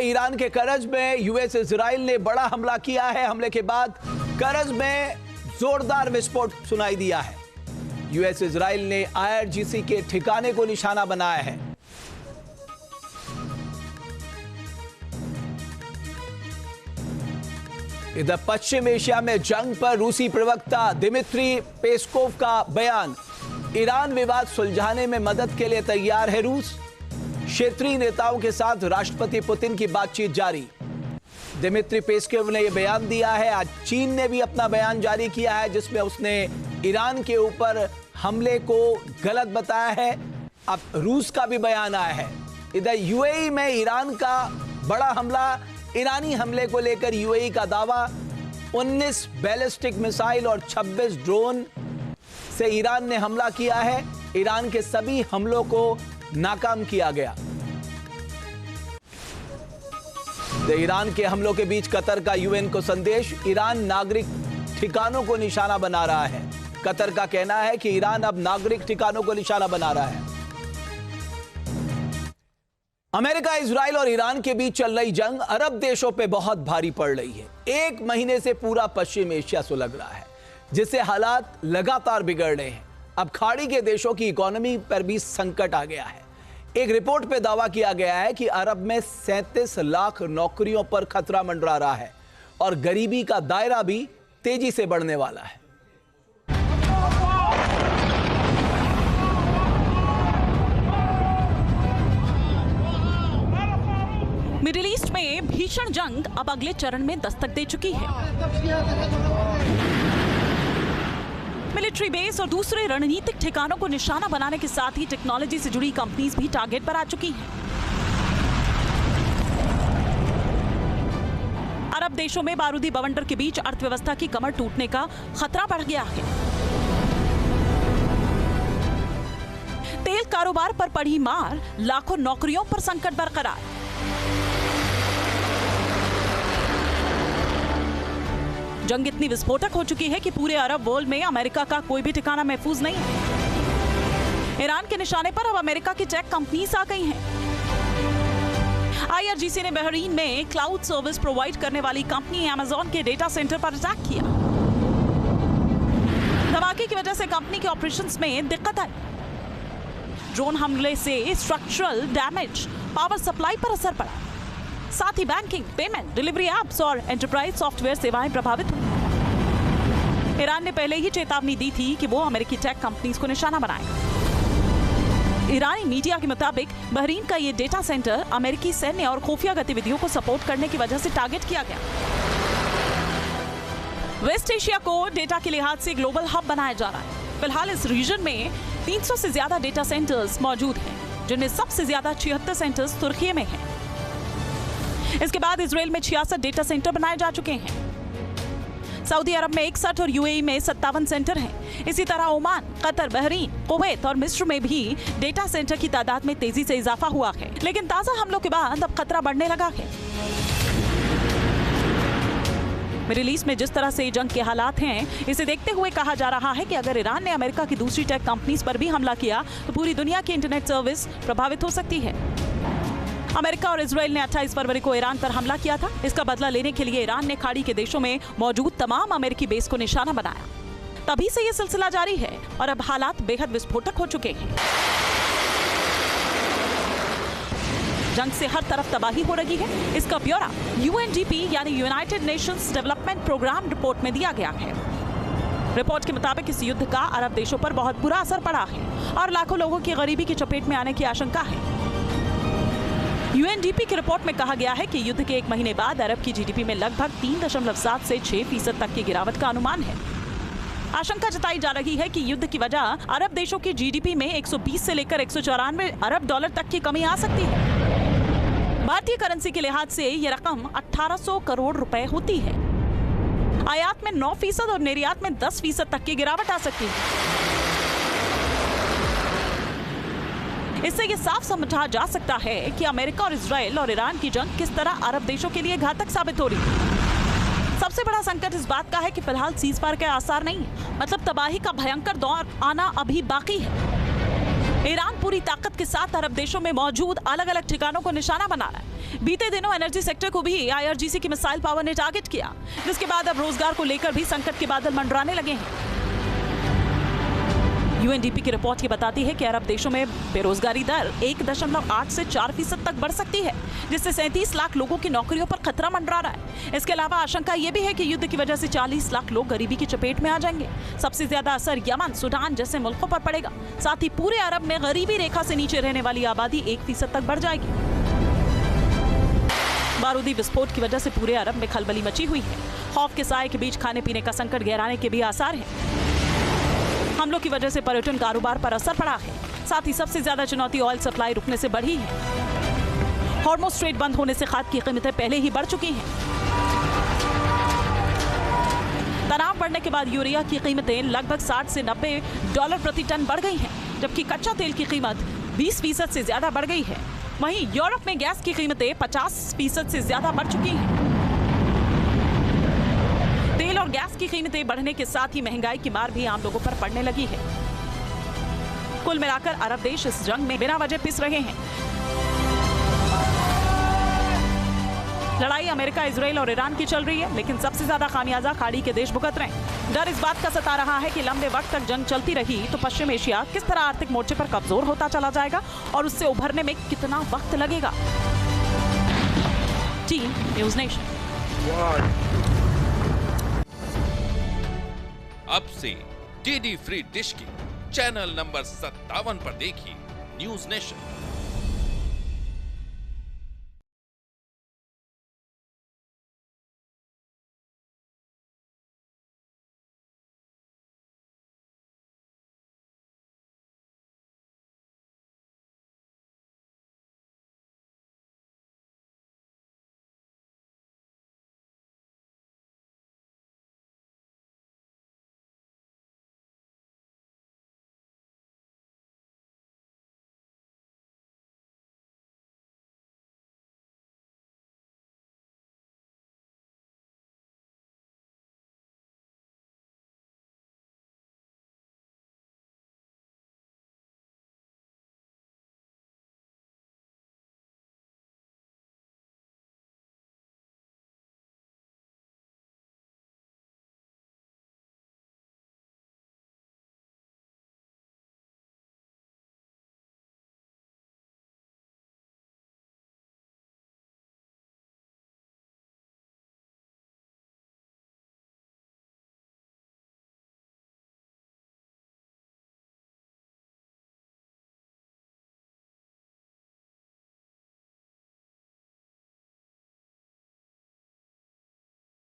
Iran के करज में यूएस इजराइल ने बड़ा हमला किया है। हमले के बाद करज में जोरदार विस्फोट सुनाई दिया है। यूएस इजराइल ने आईआरजीसी के ठिकाने को निशाना बनाया है। इधर पश्चिम एशिया में जंग पर रूसी प्रवक्ता दिमित्री पेस्कोव का बयान। ईरान विवाद सुलझाने में मदद के लिए तैयार है रूस। क्षेत्रीय नेताओं के साथ राष्ट्रपति पुतिन की बातचीत जारी। दिमित्री पेस्कोव ने यह बयान दिया है। आज चीन ने भी अपना बयान जारी किया है, जिसमें उसने ईरान के ऊपर हमले को गलत बताया है। अब रूस का भी बयान आया है। इधर यूएई में ईरान का बड़ा हमला। ईरानी हमले को लेकर यूएई का दावा। 19 बैलिस्टिक मिसाइल और 26 ड्रोन से ईरान ने हमला किया है। ईरान के सभी हमलों को नाकाम किया गया। ईरान के हमलों के बीच कतर का यूएन को संदेश। ईरान नागरिक ठिकानों को निशाना बना रहा है। कतर का कहना है कि ईरान अब नागरिक ठिकानों को निशाना बना रहा है। अमेरिका, इजराइल और ईरान के बीच चल रही जंग अरब देशों पे बहुत भारी पड़ रही है। एक महीने से पूरा पश्चिम एशिया सुलग रहा है, जिससे हालात लगातार बिगड़ रहे हैं। अब खाड़ी के देशों की इकोनॉमी पर भी संकट आ गया है। एक रिपोर्ट पे दावा किया गया है कि अरब में 37 लाख नौकरियों पर खतरा मंडरा रहा है और गरीबी का दायरा भी तेजी से बढ़ने वाला है। मिडिल ईस्ट में भीषण जंग अब अगले चरण में दस्तक दे चुकी है। मिलिट्री बेस और दूसरे रणनीतिक ठिकानों को निशाना बनाने के साथ ही टेक्नोलॉजी से जुड़ी कंपनीज भी टारगेट पर आ चुकी हैं। अरब देशों में बारूदी बवंडर के बीच अर्थव्यवस्था की कमर टूटने का खतरा बढ़ गया है। तेल कारोबार पर पड़ी मार, लाखों नौकरियों पर संकट बरकरार। जंग इतनी विस्फोटक हो चुकी है कि पूरे अरब वर्ल्ड में अमेरिका का कोई भी ठिकाना महफूज नहीं है। ईरान के निशाने पर अब अमेरिका की टेक कंपनीज आ गई हैं। आईआरजीसी ने बहरीन में क्लाउड सर्विस प्रोवाइड करने वाली कंपनी अमेज़न के डेटा सेंटर पर अटैक किया। धमाके की वजह से कंपनी के ऑपरेशंस में दिक्कत आई। ड्रोन हमले से स्ट्रक्चरल डैमेज, पावर सप्लाई पर असर पड़ा। साथ ही बैंकिंग, पेमेंट, डिलीवरी एप्स और एंटरप्राइज सॉफ्टवेयर सेवाएं प्रभावित हुई। ईरान ने पहले ही चेतावनी दी थी कि वो अमेरिकी टेक कंपनीज को निशाना बनाएगा। ईरानी मीडिया के मुताबिक बहरीन का ये डेटा सेंटर अमेरिकी सैन्य और खुफिया गतिविधियों को सपोर्ट करने की वजह से टारगेट किया गया। वेस्ट एशिया को डेटा के लिहाज से ग्लोबल हब बनाया जा रहा है। फिलहाल इस रीजन में 300 से ज्यादा डेटा सेंटर्स मौजूद हैं, जिनमें सबसे ज्यादा 76 सेंटर्स तुर्की में हैं। इसके बाद इजराइल में 66 डेटा सेंटर बनाए जा चुके हैं। सऊदी अरब में 61 और यूएई में 57 सेंटर हैं। इसी तरह ओमान, कतर, बहरीन, कुवैत और मिस्र में भी डेटा सेंटर की तादाद में तेजी से इजाफा हुआ है। लेकिन ताजा हमलों के बाद अब खतरा बढ़ने लगा है। मिडिल ईस्ट में जिस तरह से जंग के हालात हैं, इसे देखते हुए कहा जा रहा है कि अगर ईरान ने अमेरिका की दूसरी टेक कंपनीज पर भी हमला किया तो पूरी दुनिया की इंटरनेट सर्विस प्रभावित हो सकती है। अमेरिका और इजराइल ने 28 फरवरी को ईरान पर हमला किया था। इसका बदला लेने के लिए ईरान ने खाड़ी के देशों में मौजूद तमाम अमेरिकी बेस को निशाना बनाया। तभी से ये सिलसिला जारी है और अब हालात बेहद विस्फोटक हो चुके हैं। जंग से हर तरफ तबाही हो रही है। इसका ब्यौरा यूएनडीपी यानी United Nations Development Programme report में दिया गया है। रिपोर्ट के मुताबिक इस युद्ध का अरब देशों पर बहुत बुरा असर पड़ा है और लाखों लोगों की गरीबी की चपेट में आने की आशंका है। यूएनडीपी की रिपोर्ट में कहा गया है कि युद्ध के एक महीने बाद अरब की जीडीपी में लगभग 3.7 से 6% तक की गिरावट का अनुमान है। आशंका जताई जा रही है कि युद्ध की वजह अरब देशों की जीडीपी में 120 से लेकर 194 अरब डॉलर तक की कमी आ सकती है। भारतीय करेंसी के लिहाज से ये रकम 1800 करोड़ रुपए होती है। आयात में 9% और निर्यात में 10% तक की गिरावट आ सकती है। इससे ये साफ समझा जा सकता है कि अमेरिका और इजराइल और ईरान की जंग किस तरह अरब देशों के लिए घातक साबित हो रही है। सबसे बड़ा संकट इस बात का है कि फिलहाल सीज़फायर के आसार नहीं है। मतलब तबाही का भयंकर दौर आना अभी बाकी है। ईरान पूरी ताकत के साथ अरब देशों में मौजूद अलग अलग ठिकानों को निशाना बना रहा है। बीते दिनों एनर्जी सेक्टर को भी IRGC की मिसाइल पावर ने टारगेट किया, जिसके बाद अब रोजगार को लेकर भी संकट के बादल मंडराने लगे हैं। UNDP की रिपोर्ट ये बताती है कि अरब देशों में बेरोजगारी दर 1.8 से 4% तक बढ़ सकती है, जिससे 37 लाख लोगों की नौकरियों पर खतरा मंडरा रहा है। इसके अलावा आशंका ये भी है कि युद्ध की वजह से 40 लाख लोग गरीबी की चपेट में आ जाएंगे। सबसे ज्यादा असर यमन, सूडान जैसे मुल्कों पर पड़ेगा। साथ ही पूरे अरब में गरीबी रेखा से नीचे रहने वाली आबादी 1% तक बढ़ जाएगी। बारूदी विस्फोट की वजह से पूरे अरब में खलबली मची हुई है। खौफ के साए के बीच खाने पीने का संकट गहराने के भी आसार हैं। हमलों की वजह से पर्यटन कारोबार पर असर पड़ा है। साथ ही सबसे ज्यादा चुनौती ऑयल सप्लाई रुकने से बढ़ी है। हॉर्मुज़ स्ट्रेट बंद होने से खाद की कीमतें पहले ही बढ़ चुकी हैं। तनाव बढ़ने के बाद यूरिया की कीमतें लगभग 60 से $90 प्रति टन बढ़ गई हैं, जबकि कच्चा तेल की कीमत 20% से ज्यादा बढ़ गई है। वहीं यूरोप में गैस की कीमतें 50% से ज्यादा बढ़ चुकी हैं। तेल और गैस की कीमतें बढ़ने के साथ ही महंगाई की मार भी आम लोगों पर पड़ने लगी है। कुल मिलाकर अरब देश इस जंग में बिना वजह पिस रहे हैं। लड़ाई अमेरिका, इजराइल और ईरान की चल रही है, लेकिन सबसे ज्यादा खामियाजा खाड़ी के देश भुगत रहे हैं। डर इस बात का सता रहा है कि लंबे वक्त तक जंग चलती रही तो पश्चिम एशिया किस तरह आर्थिक मोर्चे पर कमजोर होता चला जाएगा और उससे उभरने में कितना वक्त लगेगा। Team news nation. अब से DD फ्री डिश की चैनल नंबर 57 पर देखिए न्यूज़ नेशन।